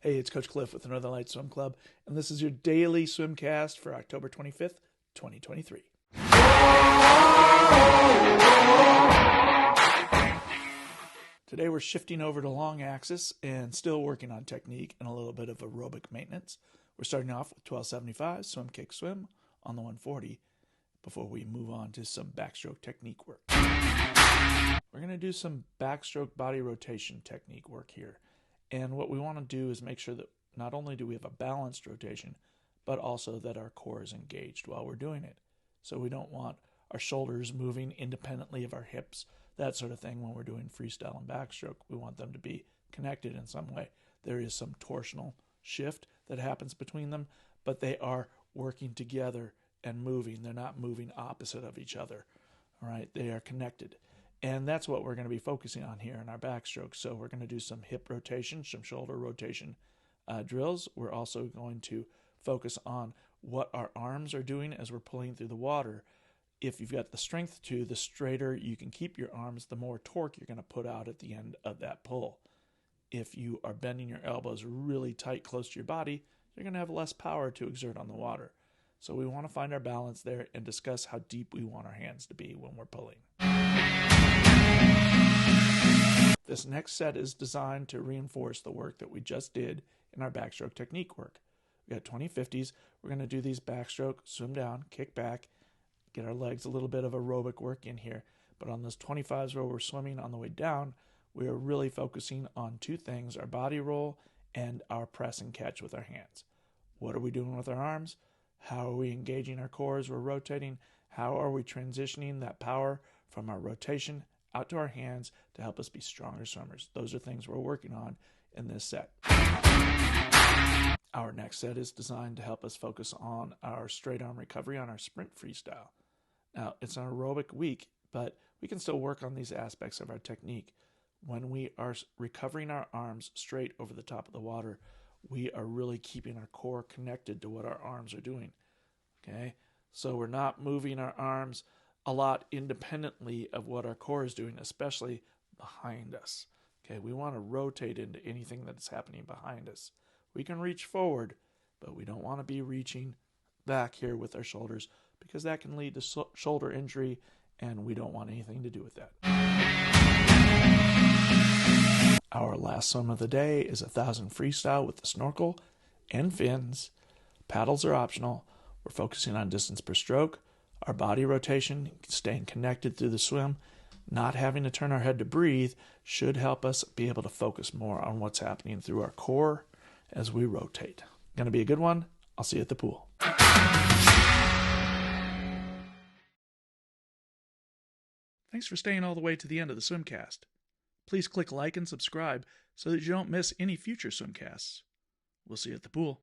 Hey, it's Coach Cliff with the Northern Lights Swim Club, and this is your daily swimcast for October 25th, 2023. Today we're shifting over to long axis and still working on technique and a little bit of aerobic maintenance. We're starting off with 1275, swim, kick, swim on the 140 before we move on to some backstroke technique work. We're going to do some backstroke body rotation technique work here. And what we want to do is make sure that not only do we have a balanced rotation, but also that our core is engaged while we're doing it. So we don't want our shoulders moving independently of our hips, that sort of thing when we're doing freestyle and backstroke. We want them to be connected in some way. There is some torsional shift that happens between them, but they are working together and moving. They're not moving opposite of each other. All right, they are connected. And that's what we're going to be focusing on here in our backstroke. So we're going to do some hip rotation, some shoulder rotation drills. We're also going to focus on what our arms are doing as we're pulling through the water. If you've got the strength to, the straighter you can keep your arms, the more torque you're going to put out at the end of that pull. If you are bending your elbows really tight close to your body, you're going to have less power to exert on the water. So we want to find our balance there and discuss how deep we want our hands to be when we're pulling. This next set is designed to reinforce the work that we just did in our backstroke technique work. We got 2050s. We're going to do these backstroke, swim down, kick back, get our legs a little bit of aerobic work in here. But on those 25s where we're swimming on the way down, we are really focusing on two things, our body roll and our press and catch with our hands. What are we doing with our arms? How are we engaging our core as we're rotating? How are we transitioning that power from our rotation out to our hands to help us be stronger swimmers? Those are things we're working on in this set. Our next set is designed to help us focus on our straight arm recovery on our sprint freestyle. Now, it's an aerobic week, but we can still work on these aspects of our technique. When we are recovering our arms straight over the top of the water, we are really keeping our core connected to what our arms are doing. Okay? So we're not moving our arms a lot independently of what our core is doing, especially behind us. Okay, we want to rotate into anything that's happening behind us. We can reach forward, but we don't want to be reaching back here with our shoulders because that can lead to shoulder injury, and we don't want anything to do with that. Our last swim of the day is 1,000 freestyle with the snorkel and fins. Paddles are optional. We're focusing on distance per stroke, our body rotation, staying connected through the swim, not having to turn our head to breathe should help us be able to focus more on what's happening through our core as we rotate. Going to be a good one. I'll see you at the pool. Thanks for staying all the way to the end of the swimcast. Please click like and subscribe so that you don't miss any future swimcasts. We'll see you at the pool.